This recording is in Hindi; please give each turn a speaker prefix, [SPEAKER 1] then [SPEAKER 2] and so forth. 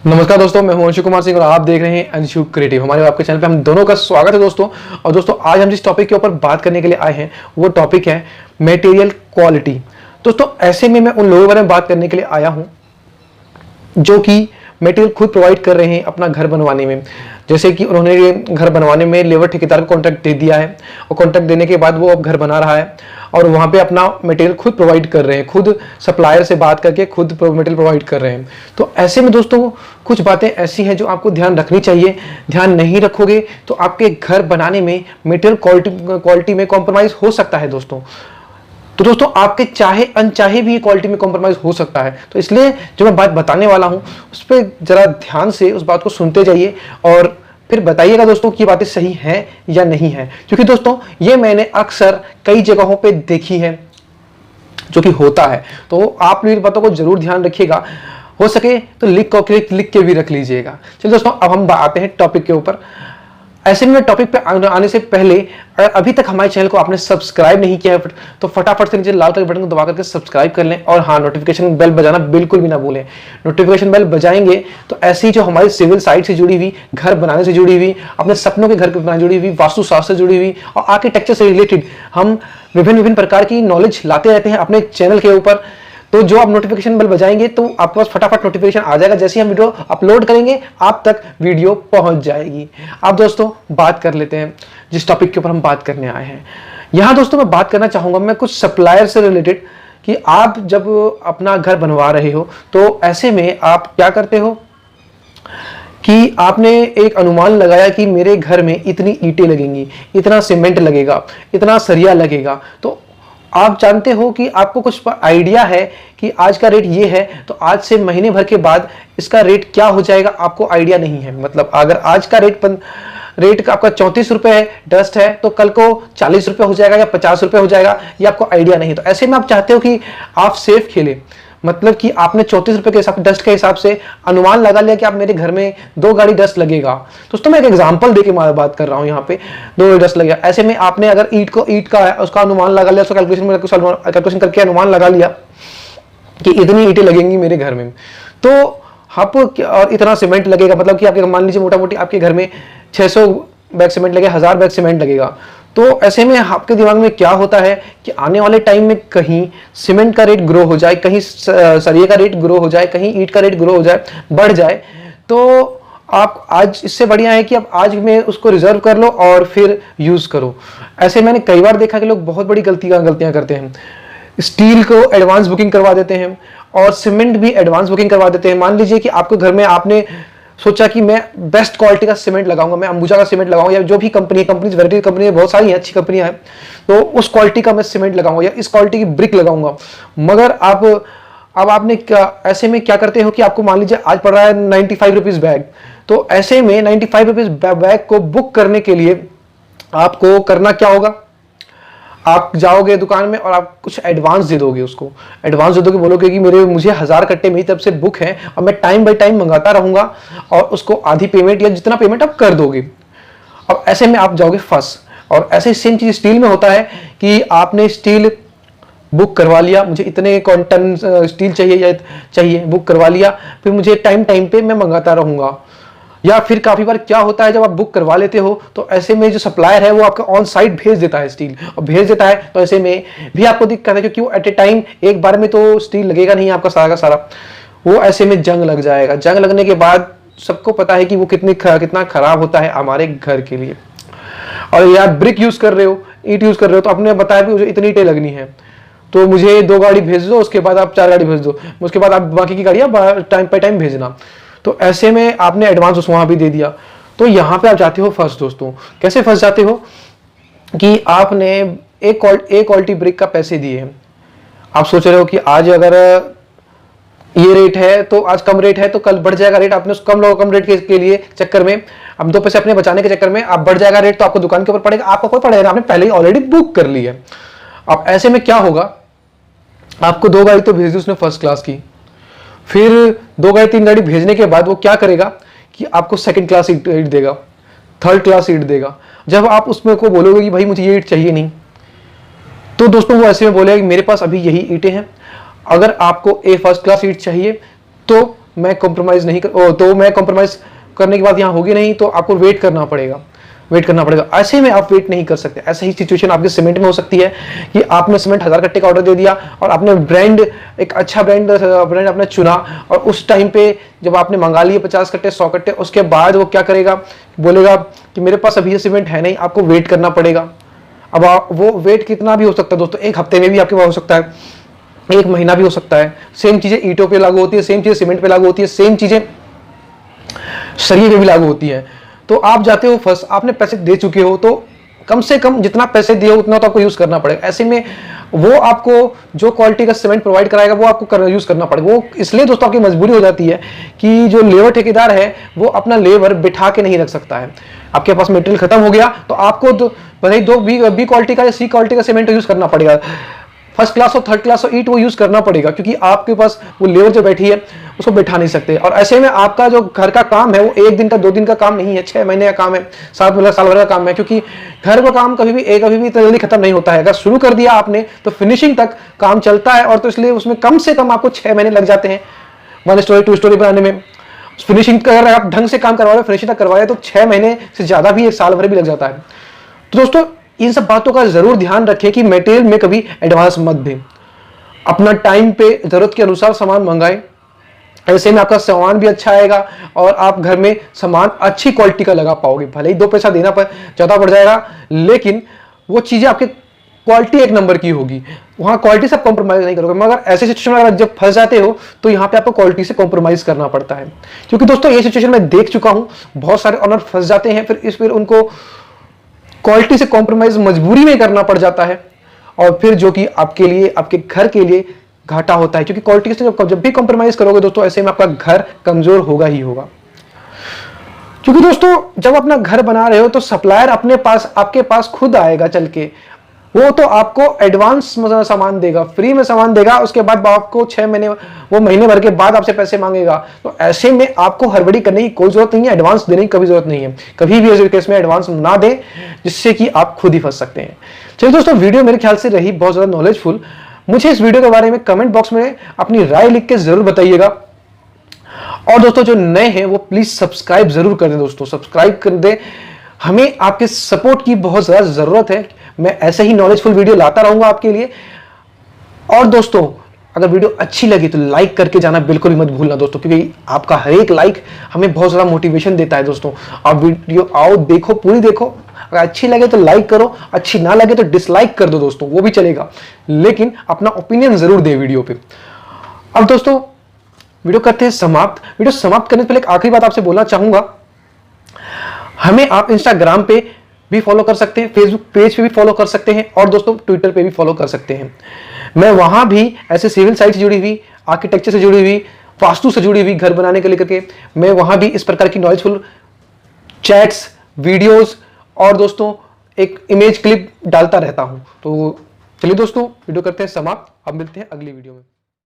[SPEAKER 1] नमस्कार दोस्तों, मैं हूं अंशु कुमार सिंह और आप देख रहे हैं अंशु क्रिएटिव। हमारे आपके चैनल पे हम दोनों का स्वागत है दोस्तों। और दोस्तों आज हम जिस टॉपिक के ऊपर बात करने के लिए आए हैं वो टॉपिक है मटेरियल क्वालिटी। दोस्तों ऐसे में मैं उन लोगों के बारे में बात करने के लिए आया हूं जो कि मटेरियल खुद प्रोवाइड कर रहे हैं अपना घर बनवाने में। जैसे कि उन्होंने ये घर बनवाने में लेबर ठेकेदार को कॉन्ट्रैक्ट दे दिया है और कॉन्ट्रैक्ट देने के बाद वो अब घर बना रहा है और वहाँ पे अपना मटेरियल खुद प्रोवाइड कर रहे हैं, खुद सप्लायर से बात करके खुद मटेरियल प्रोवाइड कर रहे हैं। तो ऐसे में दोस्तों कुछ बातें ऐसी हैं जो आपको ध्यान रखनी चाहिए। ध्यान नहीं रखोगे तो आपके घर बनाने में मटेरियल क्वालिटी में कॉम्प्रोमाइज़ हो सकता है दोस्तों। तो दोस्तों आपके चाहे अनचाहे भी क्वालिटी में कॉम्प्रोमाइज हो सकता है। तो इसलिए जो मैं बात बताने वाला हूं उस पर जरा ध्यान से उस बात को सुनते जाइए और फिर बताइएगा दोस्तों कि ये बातें सही हैं या नहीं है। क्योंकि दोस्तों ये मैंने अक्सर कई जगहों पे देखी है जो कि होता है। तो आप मेरी बातों को जरूर ध्यान रखिएगा, हो सके तो लिख के भी रख लीजिएगा। चलिए दोस्तों अब हम आते हैं टॉपिक के ऊपर। ऐसे में टॉपिक पे आने से पहले अगर अभी तक हमारे चैनल को आपने सब्सक्राइब नहीं किया है तो फटाफट से नीचे लाल कलर बटन को दबा करके सब्सक्राइब कर लें। और हाँ, नोटिफिकेशन बेल बजाना बिल्कुल भी ना भूलें। नोटिफिकेशन बेल बजाएंगे तो ऐसी जो हमारी सिविल साइट से जुड़ी हुई, घर बनाने से जुड़ी हुई, अपने सपनों के घर बनाने से जुड़ी हुई, वास्तुशास्त्र से जुड़ी हुई और आर्किटेक्चर से रिलेटेड हम विभिन्न प्रकार की नॉलेज लाते रहते हैं अपने चैनल के ऊपर। तो जो आप नोटिफिकेशन बेल बजाएंगे तो आपके पास फटाफट नोटिफिकेशन आ जाएगा। जैसे ही हम वीडियो अपलोड करेंगे आप तक वीडियो पहुंच जाएगी। अब दोस्तों बात कर लेते हैं जिस टॉपिक के ऊपर हम बात करने आए हैं। यहाँ दोस्तों मैं बात करना चाहूंगा मैं कुछ सप्लायर से रिलेटेड कि आप जब अपना घर बनवा रहे हो तो ऐसे में आप क्या करते हो कि आपने एक अनुमान लगाया कि मेरे घर में इतनी ईंटें लगेंगी, इतना सीमेंट लगेगा, इतना सरिया लगेगा। तो आप जानते हो कि आपको कुछ आइडिया है कि आज का रेट ये है तो आज से महीने भर के बाद इसका रेट क्या हो जाएगा आपको आइडिया नहीं है। मतलब अगर आज का रेट का आपका 34 रुपए है, डस्ट है, तो कल को 40 रुपए हो जाएगा या 50 रुपए हो जाएगा, ये आपको आइडिया नहीं। तो ऐसे में आप चाहते हो कि आप सेफ खेले, मतलब कि आपने 34 रुपए के हिसाब डस्ट के हिसाब से अनुमान लगा लिया कि आप मेरे घर में 2 गाड़ी डस्ट लगेगा। दोस्तों मैं एक एग्जांपल देके बात कर रहा हूं, यहाँ पे 2 डस्ट लगेगा। ऐसे में आपने अगर ईंट का है उसका अनुमान लगा लिया, उसका कैलकुलेशन करके अनुमान लगा लिया कि इतनी ईंटें लगेंगी मेरे घर में, तो आप और इतना सीमेंट लगेगा, मतलब कि आपके मान लीजिए मोटा मोटी आपके घर में 600 बैग सीमेंट लगेगा, 1000 बैग सीमेंट लगेगा। तो ऐसे में आपके दिमाग में क्या होता है कि आने वाले टाइम में कहीं सीमेंट का रेट ग्रो हो जाए, कहीं सरिये का रेट ग्रो हो जाए, कहीं ईंट का रेट ग्रो हो जाए, बढ़ जाए, तो आप आज इससे बढ़िया है कि आप आज में उसको रिजर्व कर लो और फिर यूज करो। ऐसे मैंने कई बार देखा कि लोग बहुत बड़ी गलतियां करते हैं। स्टील को एडवांस बुकिंग करवा देते हैं और सीमेंट भी एडवांस बुकिंग करवा देते हैं। मान लीजिए कि आपके घर में आपने सोचा कि मैं बेस्ट क्वालिटी का सीमेंट लगाऊंगा, मैं अंबुजा का सीमेंट लगाऊंगा या जो भी कंपनी वैरायटी कंपनी बहुत सारी अच्छी कंपनियां हैं, तो उस क्वालिटी का मैं सीमेंट लगाऊंगा या इस क्वालिटी की ब्रिक लगाऊंगा। मगर अब आपने क्या ऐसे में क्या करते हो कि आपको मान लीजिए आज पड़ रहा है 95 रुपीज बैग, तो ऐसे में 95 रुपीज बैग को बुक करने के लिए आपको करना क्या होगा, आप जाओगे दुकान में और आप कुछ एडवांस दे दोगे, उसको एडवांस दे दोगे, बोलोगे कि मुझे 1000 कट्टे मेरी तरफ से बुक है और मैं टाइम बाय टाइम मंगाता रहूंगा और उसको आधी पेमेंट या जितना पेमेंट आप कर दोगे। अब ऐसे में आप जाओगे फंस। और ऐसे सेम चीज स्टील में होता है कि आपने स्टील बुक करवा लिया, मुझे इतने टन स्टील चाहिए बुक करवा लिया, फिर मुझे टाइम पे मैं मंगाता रहूंगा। या फिर काफी बार क्या होता है जब आप बुक करवा लेते हो तो ऐसे में जो सप्लायर है वो आपका ऑन साइट भेज देता है स्टील, और भेज देता है तो ऐसे में भी आपको दिक्कत है क्योंकि वो एट ए टाइम एक बार में तो स्टील लगेगा नहीं आपका सारा का सारा, वो ऐसे में जंग लग जाएगा। जंग लगने के बाद सबको पता है कि वो कितना खराब होता है हमारे घर के लिए। और यार ब्रिक यूज कर रहे हो, ईंट यूज कर रहे हो, तो आपने बताया कि मुझे इतनी ईंटें लगनी है तो मुझे 2 गाड़ी भेज दो, उसके बाद आप 4 गाड़ी भेज दो, उसके बाद आप बाकी की गाड़ियां टाइम पे टाइम भेजना। तो ऐसे में आपने एडवांस वहां भी दे दिया। तो यहां पे आप जाते हो फंस। दोस्तों कैसे फंस जाते हो कि आपने एक क्वालिटी ब्रिक का पैसे दिए हैं, आप सोच रहे हो कि आज अगर ये रेट है तो आज कम रेट है तो कल बढ़ जाएगा रेट। आपने उस कम रेट के लिए चक्कर में अब 2 पैसे अपने बचाने के चक्कर में आप बढ़ जाएगा रेट, तो आपको दुकान के ऊपर पड़ेगा, आपको कोई पड़ेगा, आपने पहले ही ऑलरेडी बुक कर ली है। अब ऐसे में क्या होगा, आपको 2 गाड़ी तो भेज दी उसने फर्स्ट क्लास की, फिर 2 गाड़ी 3 गाड़ी भेजने के बाद वो क्या करेगा कि आपको सेकंड क्लास ईंट देगा, थर्ड क्लास ईंट देगा। जब आप उसमें को बोलोगे कि भाई मुझे ये ईंट चाहिए नहीं, तो दोस्तों वो ऐसे में बोलेगा कि मेरे पास अभी यही ईंटें हैं, अगर आपको ए फर्स्ट क्लास ईंट चाहिए तो मैं कॉम्प्रोमाइज़ नहीं कर तो मैं कॉम्प्रोमाइज़ करने के बाद यहाँ होगी नहीं, तो आपको वेट करना पड़ेगा, वेट करना पड़ेगा। ऐसे में आप वेट नहीं कर सकते। ऐसा ही सिचुएशन आपके सीमेंट में हो सकती है कि आपने सीमेंट 1000 कट्टे का ऑर्डर दे दिया और आपने ब्रांड, एक अच्छा ब्रांड आपने चुना, और उस टाइम पे जब आपने मंगा लिए 50 कट्टे 100 कट्टे, उसके बाद वो क्या करेगा, बोलेगा कि मेरे पास अभी ये सीमेंट है नहीं, आपको वेट करना पड़ेगा। अब वो वेट कितना भी हो सकता है दोस्तों, एक हफ्ते में भी आपके पास हो सकता है, एक महीना भी हो सकता है। सेम चीजें ईंटों पे लागू होती है, सेम चीजें सीमेंट पे लागू होती है, सेम चीजें सरिये पे भी लागू होती है। तो आप जाते हो फर्स्ट, आपने पैसे दे चुके हो, तो कम से कम जितना पैसे दिए हो उतना तो आपको यूज करना पड़ेगा। ऐसे में वो आपको जो क्वालिटी का सीमेंट प्रोवाइड कराएगा वो आपको यूज करना पड़ेगा। वो इसलिए दोस्तों आपकी मजबूरी हो जाती है कि जो लेबर ठेकेदार है वो अपना लेबर बिठा के नहीं रख सकता है। आपके पास मटेरियल खत्म हो गया तो आपको भले दो बी क्वालिटी का या सी क्वालिटी का सीमेंट यूज करना पड़ेगा, फर्स्ट क्लास और थर्ड क्लास और ईट वो यूज करना पड़ेगा, क्योंकि आपके पास वो लेबर जो बैठी है उसको बैठा नहीं सकते। और ऐसे में आपका जो घर का काम है वो 1 दिन का 2 दिन का काम नहीं है, 6 महीने का काम है, 7 महीने साल भर का काम है। क्योंकि घर का काम कभी भी इतना जल्दी खत्म नहीं होता है। अगर शुरू कर दिया आपने तो फिनिशिंग तक काम चलता है, और तो इसलिए उसमें कम से कम आपको 6 महीने लग जाते हैं 1 स्टोरी 2 स्टोरी बनाने में। फिनिशिंग का अगर आप ढंग से काम करवा रहे हो, फिनिशिंग तक करवा रहे हो, तो 6 महीने से ज्यादा भी 1 साल भर भी लग जाता है। तो दोस्तों इन सब बातों का जरूर ध्यान रखें कि मटेरियल में कभी एडवांस मत दें, अपना टाइम पे जरूरत के अनुसार सामान मंगाएं। ऐसे में आपका सामान भी अच्छा आएगा और आप घर में सामान अच्छी क्वालिटी का लगा पाओगे। भले ही 2 पैसा देना पर ज्यादा पड़ जाएगा, लेकिन वो चीजें आपके क्वालिटी 1 नंबर की होगी। वहां क्वालिटी से कॉम्प्रोमाइज नहीं करोगे। मगर ऐसे सिचुएशन में अगर जब फंस जाते हो तो यहाँ पे आपको क्वालिटी से कॉम्प्रोमाइज करना पड़ता है। क्योंकि दोस्तों ये सिचुएशन मैं देख चुका हूं, बहुत सारे ऑनर फंस जाते हैं, फिर उनको क्वालिटी से कॉम्प्रोमाइज मजबूरी में करना पड़ जाता है, और फिर जो कि आपके लिए, आपके घर के लिए घाटा होता है। क्योंकि क्वालिटी से जब भी कॉम्प्रोमाइज करोगे दोस्तों, ऐसे में आपका घर कमजोर होगा ही होगा। क्योंकि दोस्तों जब अपना घर बना रहे हो तो सप्लायर आपके पास खुद आएगा चल के, वो तो आपको एडवांस सामान देगा, फ्री में सामान देगा, उसके बाद आपको 6 महीने, वो महीने भर के बाद आपसे पैसे मांगेगा। तो ऐसे में आपको हड़बड़ी करने की कोई जरूरत नहीं है, एडवांस देने की कभी जरूरत नहीं है। कभी भी ऐसे केस में एडवांस ना दें, जिससे कि आप खुद ही फंस सकते हैं। चलिए दोस्तों, वीडियो मेरे ख्याल से रही बहुत ज्यादा नॉलेजफुल। मुझे इस वीडियो के बारे में कमेंट बॉक्स में अपनी राय लिख के जरूर बताइएगा। और दोस्तों जो नए हैं वो प्लीज सब्सक्राइब जरूर कर दें। दोस्तों सब्सक्राइब कर दें, हमें आपके सपोर्ट की बहुत ज्यादा जरूरत है। मैं ऐसे ही नॉलेजफुल वीडियो लाता रहूंगा आपके लिए। और दोस्तों अगर वीडियो अच्छी लगी तो लाइक करके जाना बिल्कुल भी मत भूलना दोस्तों, क्योंकि आपका हर एक लाइक हमें बहुत ज्यादा मोटिवेशन देता है। दोस्तों आप वीडियो आओ, देखो, पूरी देखो, अगर अच्छी लगे तो लाइक करो, अच्छी ना लगे तो डिसलाइक कर दो दोस्तों, वो भी चलेगा, लेकिन अपना ओपिनियन जरूर दे वीडियो पे। अब दोस्तों वीडियो करते हैं समाप्त। वीडियो समाप्त करने से पहले एक आखिरी बात आपसे बोलना चाहूंगा। हमें आप इंस्टाग्राम पे भी फॉलो कर सकते हैं, फेसबुक पेज पे भी फॉलो कर सकते हैं, और दोस्तों ट्विटर पे भी फॉलो कर सकते हैं। मैं वहां भी ऐसे सिविल साइट से जुड़ी हुई, आर्किटेक्चर से जुड़ी हुई, वास्तु से जुड़ी हुई, घर बनाने के लेकर के मैं वहां भी इस प्रकार की नॉलेजफुल चैट्स, वीडियोस और दोस्तों एक इमेज क्लिप डालता रहता हूं। तो चलिए दोस्तों वीडियो करते हैं समाप्त। अब मिलते हैं अगली वीडियो में।